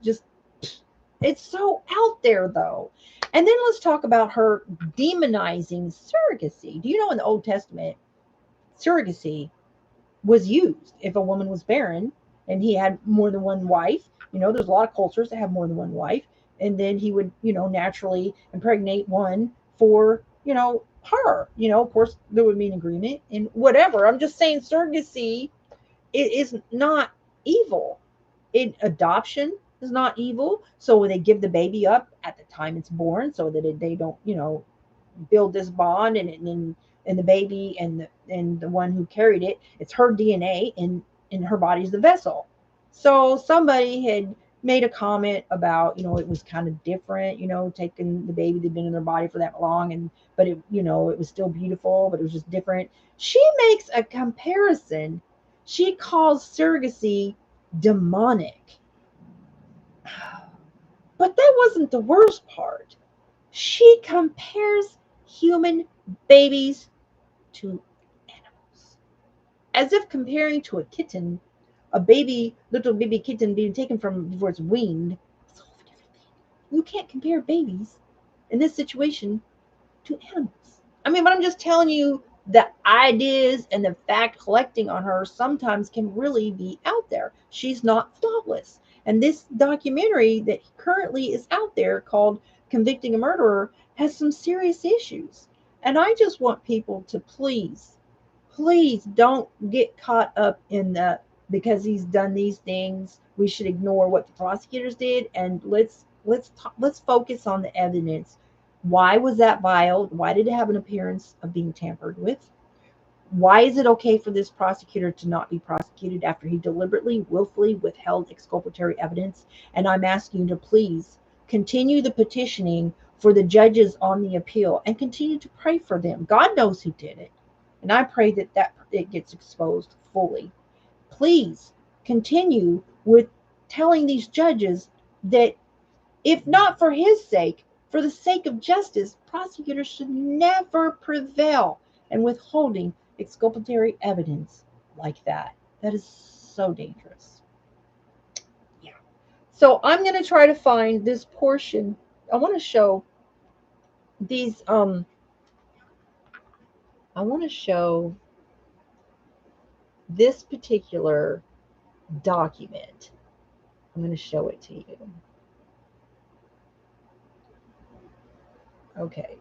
so out there though. And then let's talk about her demonizing surrogacy. Do you know in the Old Testament, surrogacy was used if a woman was barren and he had more than one wife? There's a lot of cultures that have more than one wife, and then he would naturally impregnate one for her. Of course there would be an agreement and whatever. I'm just saying surrogacy is not evil. Adoption is not evil. So when they give the baby up at the time it's born, so that they don't build this bond, and the baby and the one who carried it, it's her DNA, and her body's the vessel. So somebody had made a comment about it was kind of different, taking the baby that'd been in their body for that long, but it was still beautiful, but it was just different. She makes a comparison. She calls surrogacy demonic. But that wasn't the worst part. She compares human babies to animals, as if comparing to a kitten, little baby kitten being taken from before it's weaned. It's a whole different thing. You can't compare babies in this situation to animals. I mean, but I'm just telling you, the ideas and the fact collecting on her sometimes can really be out there. She's not flawless. And this documentary that currently is out there called convicting a murderer has some serious issues. And I just want people to please don't get caught up in the because he's done these things, we should ignore what the prosecutors did, and let's focus on the evidence. Why was that filed? Why did it have an appearance of being tampered with? Why is it okay for this prosecutor to not be prosecuted after he deliberately, willfully withheld exculpatory evidence? And I'm asking you to please continue the petitioning for the judges on the appeal and continue to pray for them. God knows who did it. And I pray that it gets exposed fully. Please continue with telling these judges that if not for his sake, for the sake of justice, prosecutors should never prevail in withholding exculpatory evidence like that. That is so dangerous. Yeah. So I'm going to try to find this portion. I want to show these I want to show this particular document. I'm going to show it to you. Okay.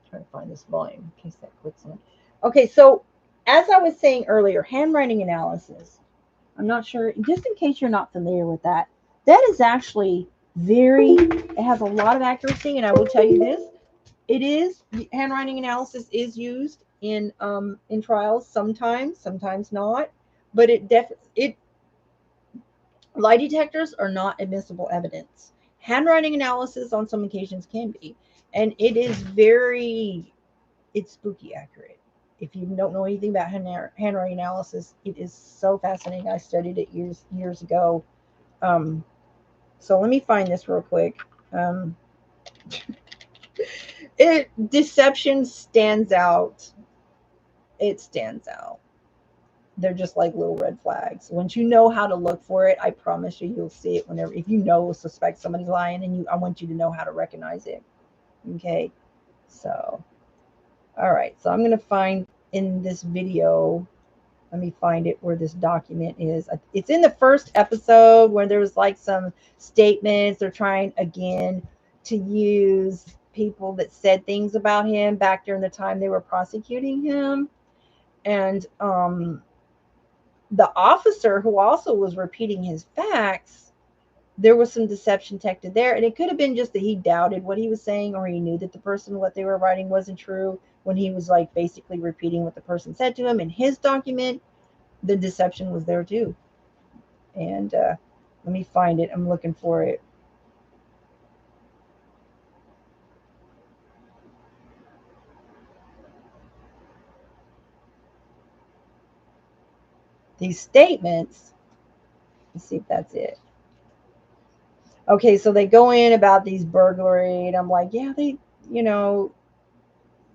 Trying to find this volume in case that clicks on. Okay, so as I was saying earlier, handwriting analysis. I'm not sure, just in case you're not familiar with that, that is actually it has a lot of accuracy, and I will tell you this, handwriting analysis is used in trials sometimes not, but lie detectors are not admissible evidence. Handwriting analysis on some occasions can be, and it's spooky accurate. If you don't know anything about handwriting analysis, it is so fascinating. I studied it years ago. So let me find this real quick. Deception stands out. It stands out. They're just like little red flags. Once you know how to look for it, I promise you'll see it whenever. If you suspect somebody's lying, and I want you to know how to recognize it. Okay, so all right. So I'm going to find in this video. Let me find it where this document is. It's in the first episode where there was like some statements. They're trying again to use people that said things about him back during the time they were prosecuting him. And the officer who also was repeating his facts, there was some deception detected there. And it could have been just that he doubted what he was saying, or he knew that the person, what they were writing wasn't true, when he was like basically repeating what the person said to him in his document. The deception was there too. And let me find it. I'm looking for it. These statements, let's see if that's it. Okay, so they go in about these burglary, and I'm like, yeah,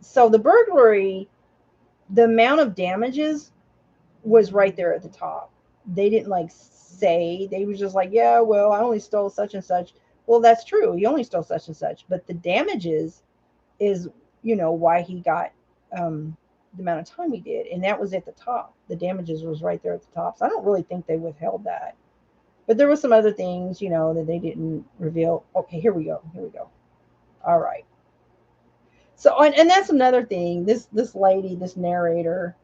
so the burglary, the amount of damages was right there at the top. They didn't like say, they was just like, yeah, well, I only stole such and such. Well, that's true. You only stole such and such, but the damages is, why he got the amount of time he did. And that was at the top. The damages was right there at the top. So I don't really think they withheld that. But there were some other things, that they didn't reveal. Okay, here we go. All right. So, and that's another thing. This lady, this narrator,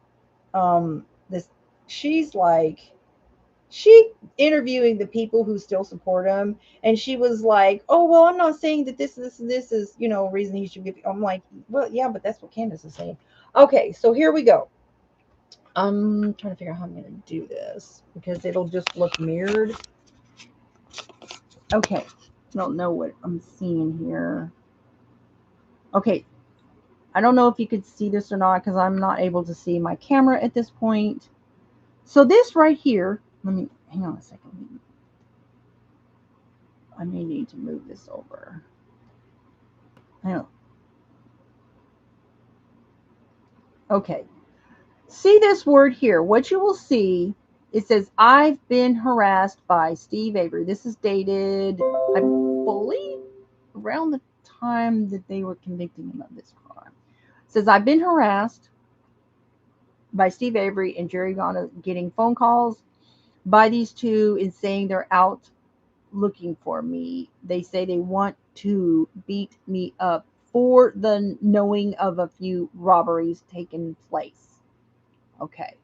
she's like, she interviewing the people who still support him, and she was like, oh, well, I'm not saying that this is reason he should give. I'm like, well, yeah, but that's what Candace is saying. Okay, so here we go. I'm trying to figure out how I'm going to do this because it'll just look mirrored. Okay, I don't know what I'm seeing here. Okay, I don't know if you could see this or not because I'm not able to see my camera at this point. So this right here, let me, hang on a second. I may need to move this over. Okay. See this word here. What you will see, it says, I've been harassed by Steve Avery. This is dated, I believe, around the time that they were convicting him of this crime. It says, I've been harassed by Steve Avery and Jerry Ghana, getting phone calls by these two and saying they're out looking for me. They say they want to beat me up for the knowing of a few robberies taking place. Okay.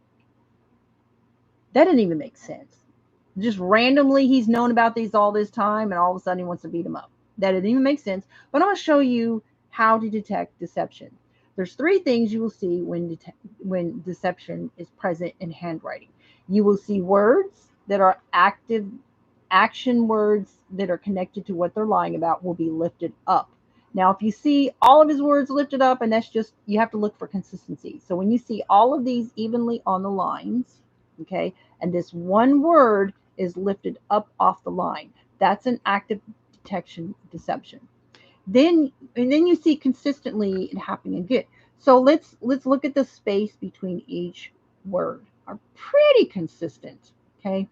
That didn't even make sense. Just randomly, he's known about these all this time, and all of a sudden he wants to beat him up. That didn't even make sense. But I'm going to show you how to detect deception. There's three things you will see when deception is present in handwriting. You will see words that are active, action words that are connected to what they're lying about will be lifted up. Now, if you see all of his words lifted up, and that's just, you have to look for consistency. So when you see all of these evenly on the lines, okay, and this one word is lifted up off the line, that's an active detection deception. Then you see consistently it happening again. So let's look at the space between each word. Are pretty consistent. Okay.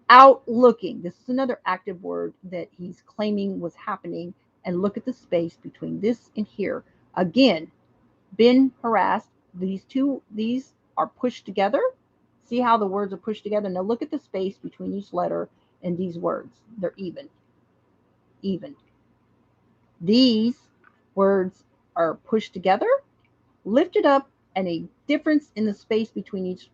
Out looking. This is another active word that he's claiming was happening. And look at the space between this and here. Again, been harassed. These are pushed together. See how the words are pushed together? Now look at the space between each letter and these words. They're even. Even. These words are pushed together, lifted up, and a difference in the space between each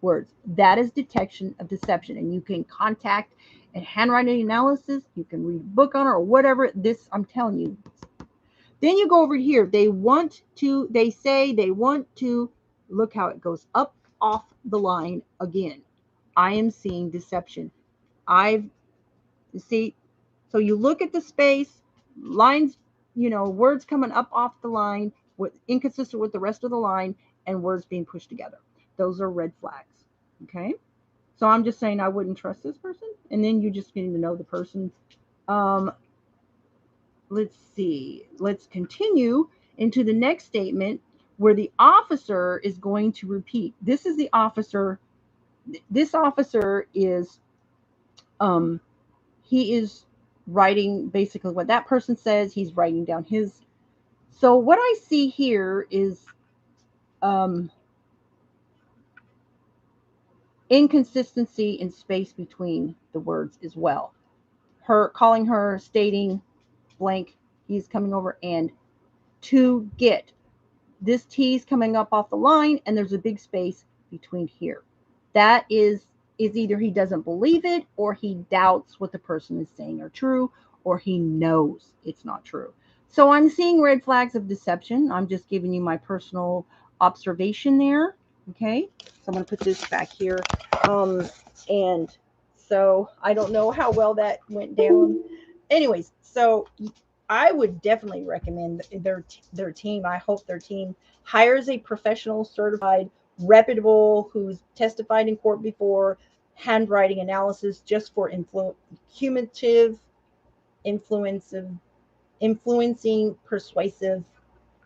words. That is detection of deception. And you can contact a handwriting analysis. You can read a book on it or whatever. This, I'm telling you. Then you go over here. They say they want to, look how it goes up off the line again. I am seeing deception. See, so you look at the space, lines, words coming up off the line with inconsistent with the rest of the line, and words being pushed together. Those are red flags. Okay. So I'm just saying I wouldn't trust this person. And then you just getting to know the person. Um, let's see. Let's continue into the next statement where the officer is going to repeat. This is the officer. This officer is he is writing basically what that person says. He's writing down his. So what I see here is um, inconsistency in space between the words as well. Her calling her, stating blank, he's coming over, and to get. This T is coming up off the line, and there's a big space between here. That is either he doesn't believe it, or he doubts what the person is saying are true, or he knows it's not true. So I'm seeing red flags of deception. I'm just giving you my personal observation there. Okay, so I'm going to put this back here. And so I don't know how well that went down. Anyways, so I would definitely recommend their team. I hope their team hires a professional, certified, reputable, who's testified in court before, handwriting analysis just for cumulative influencing persuasive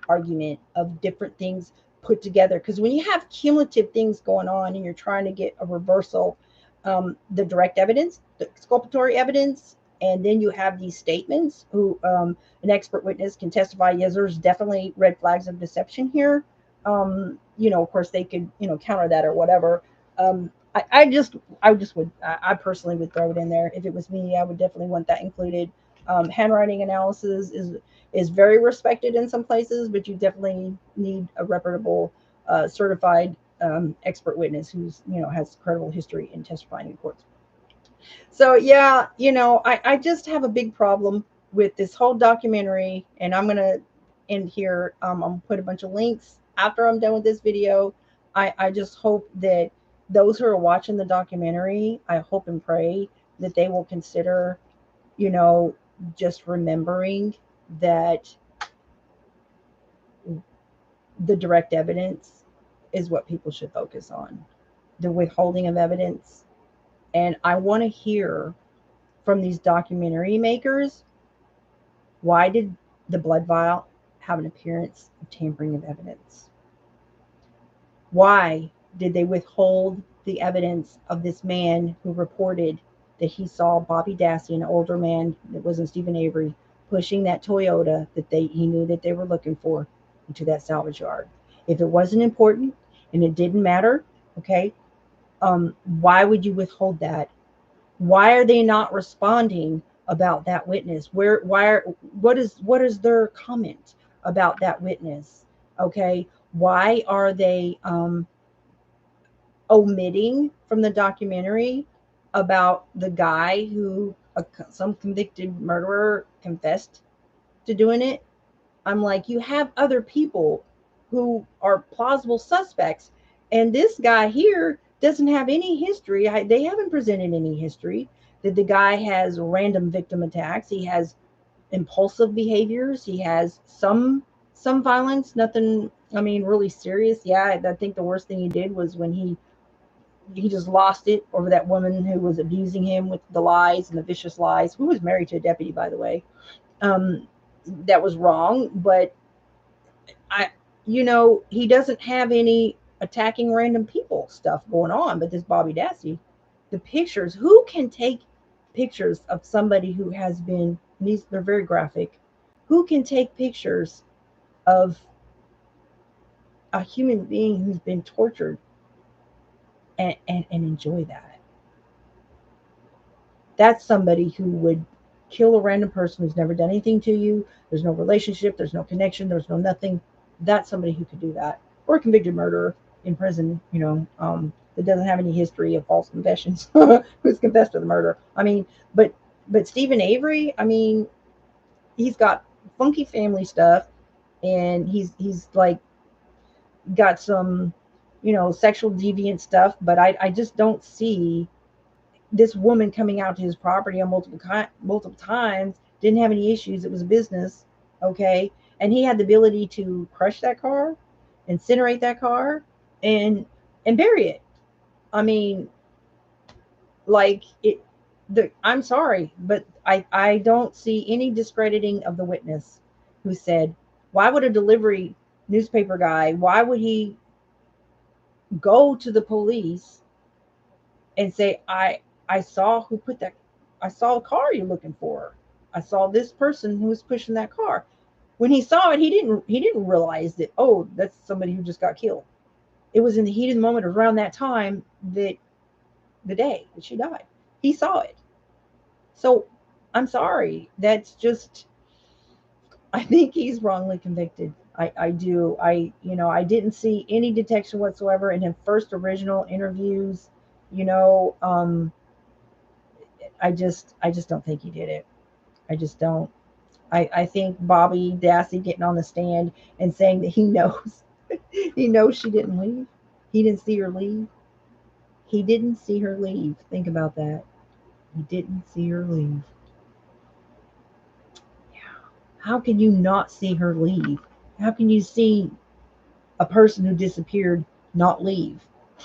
argument of different things put together. Because when you have cumulative things going on and you're trying to get a reversal, the direct evidence, the exculpatory evidence, and then you have these statements who an expert witness can testify, yes, there's definitely red flags of deception here. Of course they could, counter that or whatever. I personally would throw it in there. If it was me, I would definitely want that included. Handwriting analysis is very respected in some places, but you definitely need a reputable, certified expert witness who's has credible history in testifying in courts. So yeah, I just have a big problem with this whole documentary, and I'm gonna end here. I'm gonna put a bunch of links after I'm done with this video. I just hope that those who are watching the documentary, I hope and pray that they will consider, just remembering that the direct evidence is what people should focus on. The withholding of evidence. And I want to hear from these documentary makers, why did the blood vial have an appearance of tampering of evidence? Why did they withhold the evidence of this man who reported that he saw Bobby Dassey, an older man that wasn't Stephen Avery, pushing that Toyota that he knew that they were looking for into that salvage yard? If it wasn't important and it didn't matter, okay, why would you withhold that Why are they not responding about that witness? What is their comment about that witness? Okay, why are they omitting from the documentary about the guy who some convicted murderer confessed to doing it? I'm like, you have other people who are plausible suspects, and this guy here doesn't have any history. They haven't presented any history that the guy has random victim attacks. He has impulsive behaviors. He has some violence, nothing. I mean, really serious. Yeah, I think the worst thing he did was when he just lost it over that woman who was abusing him with the lies and the vicious lies. Who was married to a deputy, by the way. Um, that was wrong, but I, he doesn't have any attacking random people stuff going on. But this Bobby Dassey, the pictures, who can take pictures of somebody who has been, they're very graphic, who can take pictures of a human being who's been tortured and enjoy that? That's somebody who would kill a random person who's never done anything to you. There's no relationship, there's no connection, there's no nothing. That's somebody who could do that. Or a convicted murderer in prison, that doesn't have any history of false confessions, who's confessed to the murder. I mean, but Stephen Avery, I mean, he's got funky family stuff, and he's like got some, sexual deviant stuff, but I just don't see this woman coming out to his property on multiple times, didn't have any issues. It was a business, okay, and he had the ability to crush that car, incinerate that car, and bury it. I mean, like it. I'm sorry, but I don't see any discrediting of the witness who said, why would a delivery newspaper guy? Why would he go to the police and say, I saw who put that, I saw a car you're looking for. I saw this person who was pushing that car. When he saw it, he didn't realize that, oh, that's somebody who just got killed. It was in the heat of the moment around that time, that the day that she died. He saw it. So I'm sorry. That's just, I think he's wrongly convicted. I do. I didn't see any detection whatsoever in his first original interviews. You know, um, I just don't think he did it. I just don't. I think Bobby Dassey getting on the stand and saying that he knows he knows she didn't leave. He didn't see her leave. He didn't see her leave. Think about that. He didn't see her leave. How can you not see her leave? How can you see a person who disappeared not leave?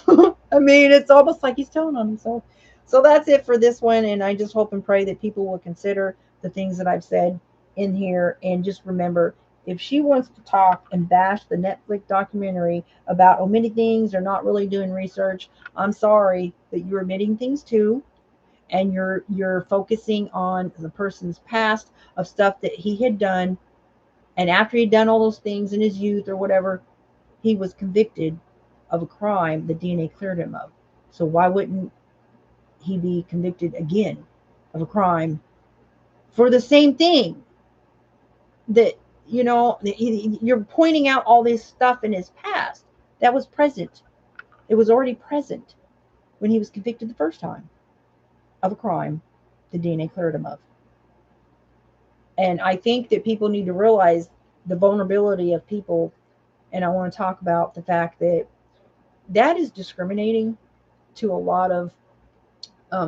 I mean, it's almost like he's telling on himself. So that's it for this one. And I just hope and pray that people will consider the things that I've said in here. And just remember, if she wants to talk and bash the Netflix documentary about omitting things or not really doing research, I'm sorry that you're omitting things too. And you're focusing on the person's past of stuff that he had done. And after he'd done all those things in his youth or whatever, he was convicted of a crime the DNA cleared him of. So why wouldn't he be convicted again of a crime for the same thing? That, you're pointing out all this stuff in his past that was present. It was already present when he was convicted the first time of a crime the DNA cleared him of. And I think that people need to realize the vulnerability of people. And I want to talk about the fact that that is discriminating to a lot of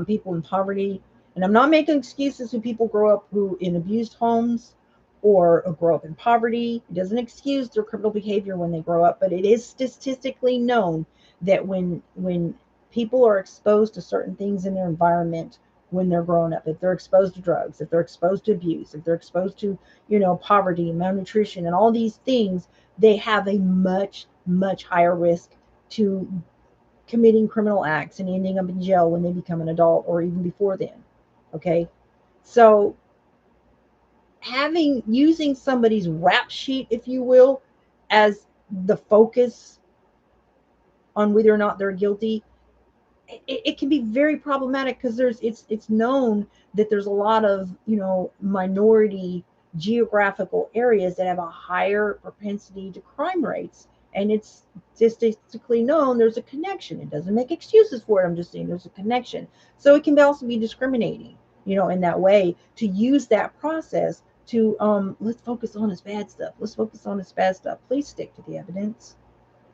people in poverty. And I'm not making excuses when people grow up who in abused homes or grow up in poverty. It doesn't excuse their criminal behavior when they grow up, but it is statistically known that when people are exposed to certain things in their environment when they're growing up, if they're exposed to drugs, if they're exposed to abuse, if they're exposed to, poverty, malnutrition, and all these things, they have a much, much higher risk to committing criminal acts and ending up in jail when they become an adult or even before then. Okay. So using somebody's rap sheet, if you will, as the focus on whether or not they're guilty, it can be very problematic because it's known that there's a lot of minority geographical areas that have a higher propensity to crime rates, and it's statistically known there's a connection. It doesn't make excuses for it. I'm just saying there's a connection. So it can also be discriminating, in that way, to use that process to let's focus on his bad stuff. Let's focus on his bad stuff. Please stick to the evidence.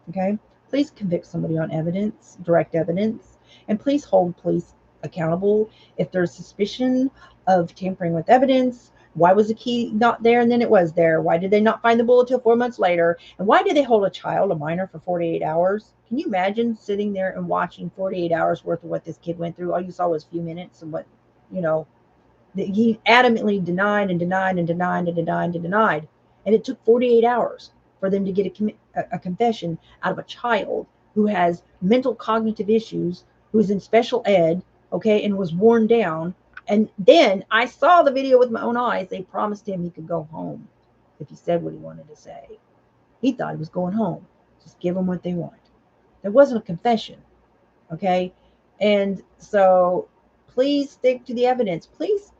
Okay? Please convict somebody on evidence, direct evidence, and please hold police accountable if there's suspicion of tampering with evidence. Why was the key not there and then it was there? Why did they not find the bullet till 4 months later? And why did they hold a child, a minor, for 48 hours? Can you imagine sitting there and watching 48 hours worth of what this kid went through? All you saw was a few minutes of what, you know, he adamantly denied and denied and denied and denied and denied. And it took 48 hours for them to get a confession out of a child who has mental cognitive issues, who's in special ed, okay, and was worn down. And then I saw the video with my own eyes. They promised him he could go home if he said what he wanted to say. He thought he was going home. Just give them what they want. There wasn't a confession, okay? And so please stick to the evidence. Please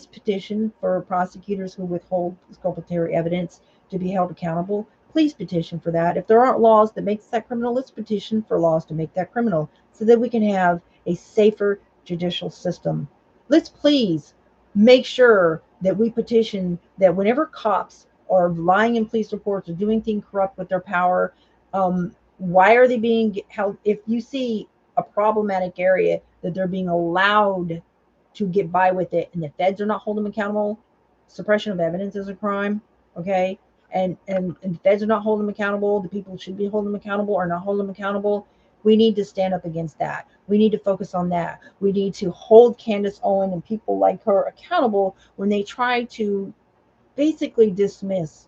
petition for prosecutors who withhold exculpatory evidence to be held accountable. Please petition for that. If there aren't laws that makes that criminal, let's petition for laws to make that criminal so that we can have a safer judicial system. Let's please make sure that we petition that whenever cops are lying in police reports or doing things corrupt with their power, why are they being held? If you see a problematic area, that they're being allowed to get by with it and the feds are not holding them accountable. Suppression of evidence is a crime, okay? And the feds are not holding them accountable. The people who should be holding them accountable are not holding them accountable. We need to stand up against that. We need to focus on that. We need to hold Candace Owen and people like her accountable when they try to basically dismiss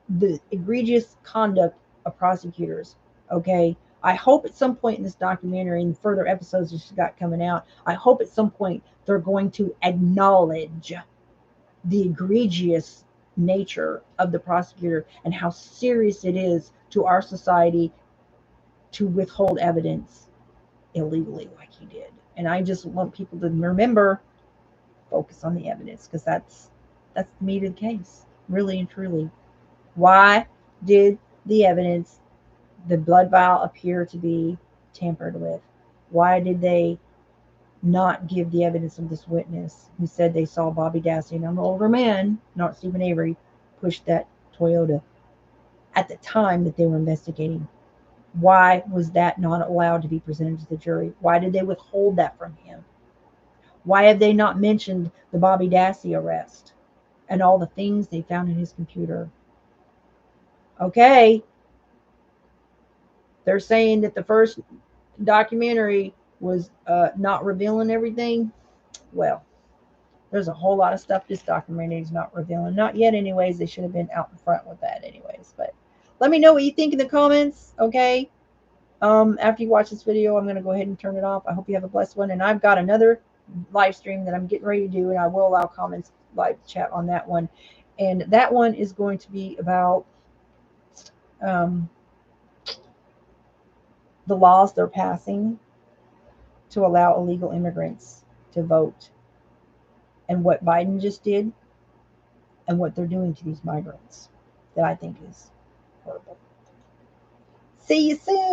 the egregious conduct of prosecutors. Okay. I hope at some point in this documentary and further episodes that she's got coming out, I hope at some point they're going to acknowledge the egregious nature of the prosecutor and how serious it is to our society to withhold evidence illegally like he did. And I just want people to remember, focus on the evidence, because that's the meat of the case, really and truly. Why did the evidence, the blood vial, appear to be tampered with? Why did they not give the evidence of this witness who said they saw Bobby Dassey, and an older man, not Stephen Avery, push that Toyota at the time that they were investigating? Why was that not allowed to be presented to the jury? Why did they withhold that from him? Why have they not mentioned the Bobby Dassey arrest and all the things they found in his computer? Okay, they're saying that the first documentary was not revealing everything. Well, there's a whole lot of stuff this documentary is not revealing. Not yet, anyways. They should have been out in front with that, anyways. But let me know what you think in the comments, okay? After you watch this video, I'm going to go ahead and turn it off. I hope you have a blessed one. And I've got another live stream that I'm getting ready to do, and I will allow comments, live chat on that one. And that one is going to be about the laws they're passing to allow illegal immigrants to vote, and what Biden just did and what they're doing to these migrants that I think is horrible. See you soon.